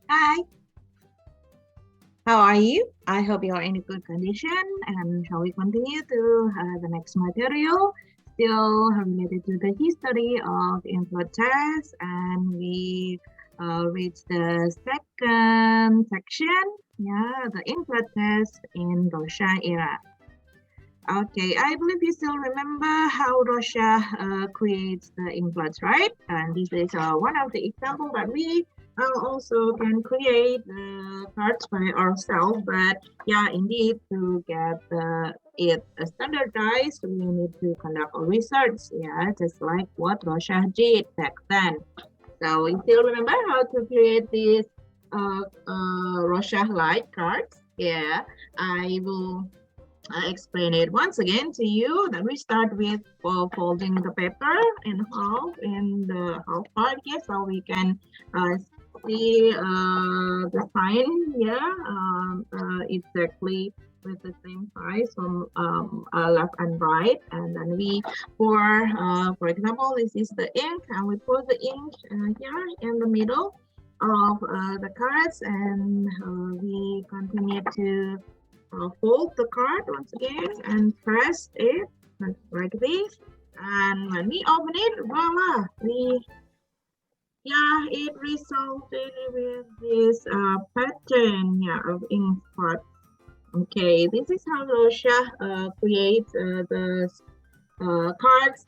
Hi, how are you? I hope you are in a good condition. And shall we continue to the next material? Still related to the history of Inkblot test, and we reach the second section. Yeah, the Inkblot test in Russia era. Okay, I believe you still remember how Russia creates the inkblots, right? And this is one of the examples that we also can create the cards by ourselves. But yeah, indeed, to get it standardized, we need to conduct a research. Yeah, just like what Russia did back then. So you still remember how to create these Russia-like cards? Yeah, I will explain it once again to you. Then we start with folding the paper in half in the half part here, so we can uh, see the sign here exactly with the same size from left and right. And then we for example, this is the ink, and we put the ink here in the middle of the cards, and we continue to fold the card once again and press it like this. And when we open it, voila, it resulted with this pattern of ink spot. Okay, this is how Russia creates the cards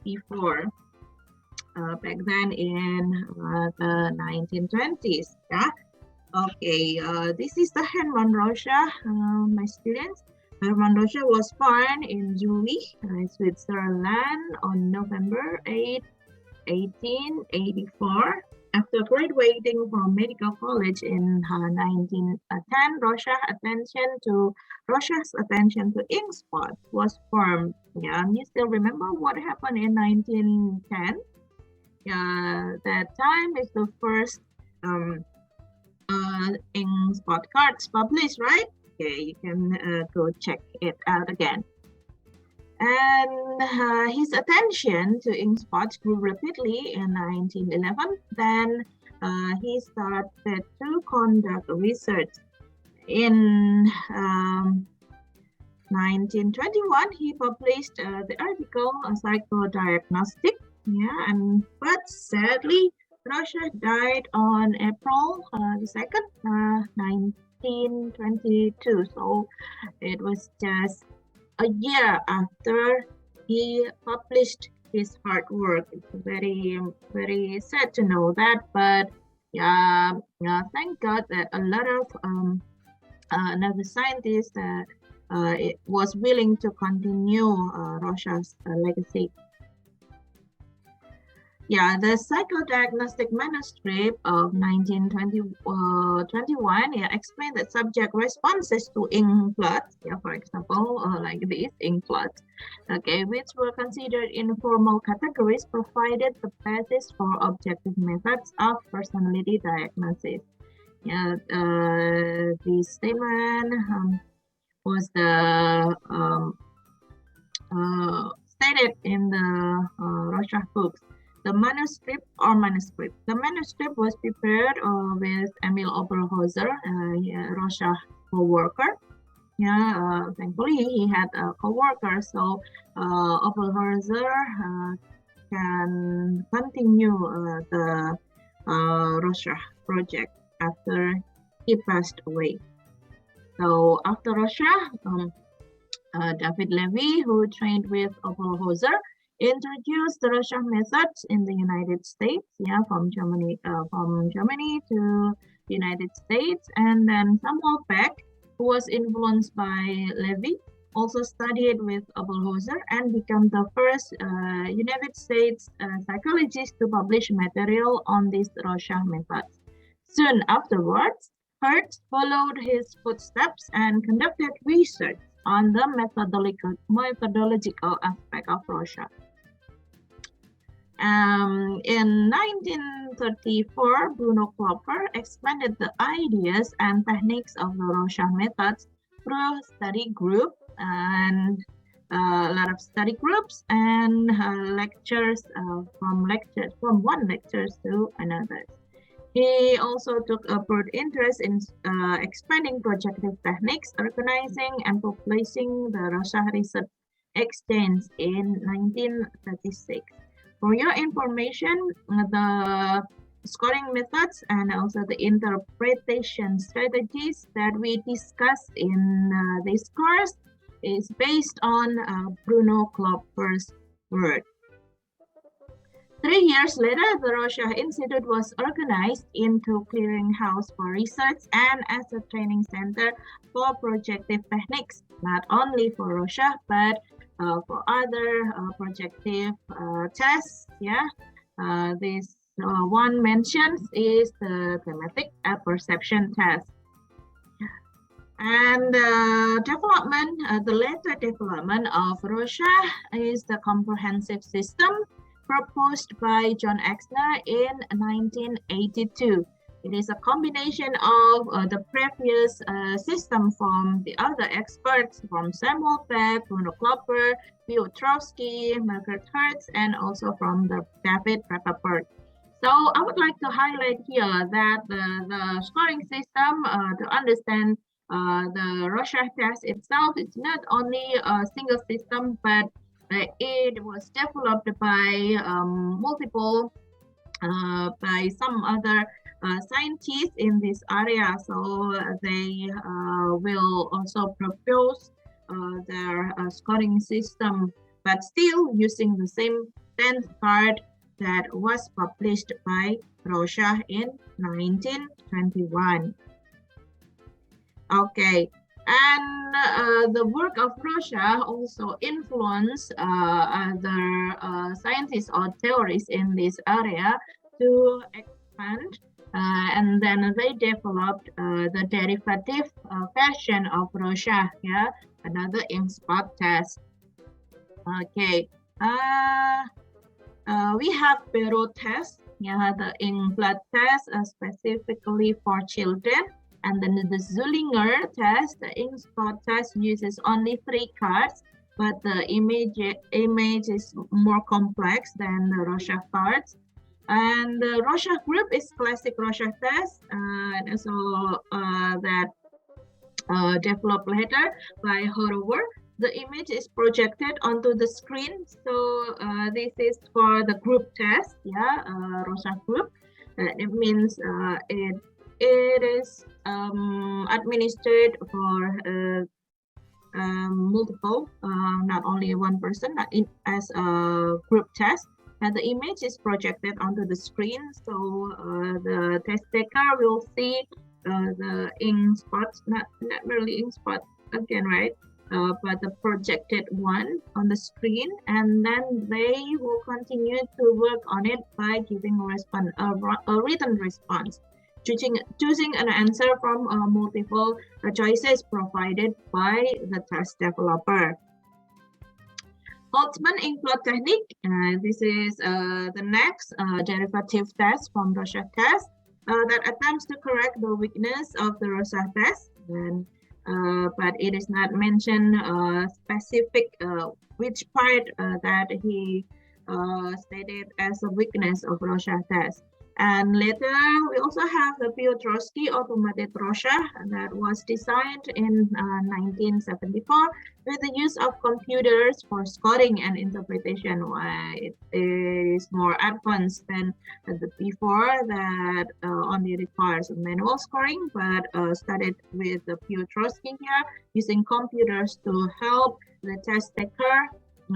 before back then in the 1920s. Yeah. Okay, this is the Herman Rocha, my students. Herman Rocha was born in Zurich, Switzerland on November 8, 1884. After graduating from medical college in 1910, Russia's attention to ink spots was formed. Yeah, and you still remember what happened in 1910? Yeah, that time is the first in spot cards published, right? Okay, you can go check it out again. And his attention to ink spots grew rapidly in 1911. Then he started to conduct research. In 1921, he published the article Psychodiagnostic. Yeah, and but sadly, Russia died on April the 2nd, 1922. So it was just a year after he published his hard work. It's very, very sad to know that, but yeah, thank God that a lot of another scientist was willing to continue Russia's legacy. Yeah, the psychodiagnostic manuscript of 1921 explained that subject responses to inkblot, for example, like this inkblot, okay, which were considered informal categories, provided the basis for objective methods of personality diagnosis. Yeah, this statement was the stated in the Russia books. The manuscript was prepared with Emil Oberhauser, Russia co-worker. Yeah, thankfully he had a co-worker, so Oberhauser can continue the Russia project after he passed away. So after Russia, David Levy, who trained with Oberhauser, introduced the Russian methods in the United States, from Germany to the United States. And then Samuel Beck, who was influenced by Levy, also studied with Oberhauser and became the first United States psychologist to publish material on these Russian methods. Soon afterwards, Hertz followed his footsteps and conducted research on the methodological aspect of Russia. In 1934, Bruno Klopper expanded the ideas and techniques of the Russian methods through study group and a lot of study groups and lectures from one lectures to another. He also took a broad interest in expanding projective techniques, organizing and publishing the Russia Research Exchange in 1936. For your information, the scoring methods and also the interpretation strategies that we discuss in this course is based on Bruno Klopfer's work. 3 years later, the Russia Institute was organized into clearinghouse for research and as a training center for projective techniques, not only for Russia, but for other projective tests. Yeah, this one mentions is the thematic perception test. And the later development of Russia is the comprehensive system proposed by John Exner in 1982. It is a combination of the previous system from the other experts from Samuel Beck, Bruno Klopfer, Piotrowski, Margaret Hertz, and also from the David Rappaport. So I would like to highlight here that the scoring system to understand the Russia test itself is not only a single system, but it was developed by by some other scientists in this area. So they will also propose their scoring system, but still using the same 10th card that was published by Russia in 1921. Okay. And the work of Russia also influenced other scientists or theorists in this area to expand, and then they developed the derivative version of Russia, yeah, another Inkblot test. Okay, we have Barrow test, yeah, the Inkblot test specifically for children. And then the Zullinger test, the Inkblot test uses only 3 cards, but the image is more complex than the Russia cards. And the Russia group is classic Russia test, and also that developed later by Horowitz. The image is projected onto the screen. So this is for the group test, yeah, Russia group. It means it is administered for multiple, not only one person, as a group test. And the image is projected onto the screen, so the test taker will see the ink spots, not really ink spots again, right? But the projected one on the screen, and then they will continue to work on it by giving a written response. Choosing an answer from multiple choices provided by the test developer. Holtzman Inkblot Technique. This is the next derivative test from Russia test that attempts to correct the weakness of the Russia test. But it is not mentioned specific which part that he stated as a weakness of Russia test. And later, we also have the Piotrowski automated Russia that was designed in 1974 with the use of computers for scoring and interpretation. It is more advanced than the before that only requires manual scoring, but started with the Piotrowski here using computers to help the test taker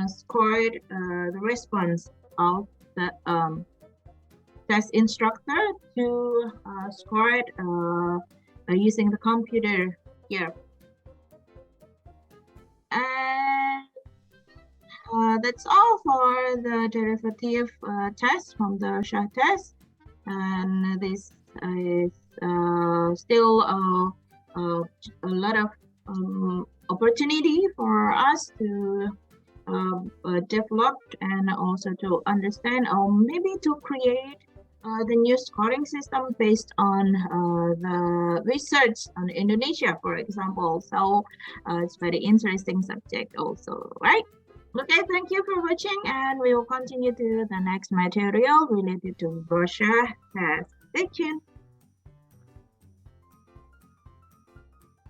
score the response of the test instructor to score it using the computer here. And that's all for the derivative test from the Russia test. And this is still a lot of opportunity for us to develop and also to understand, or maybe to create the new scoring system based on the research on Indonesia, for example. So it's very interesting subject also, right? Okay, thank you for watching, and we will continue to the next material related to Russia test. Stay tuned.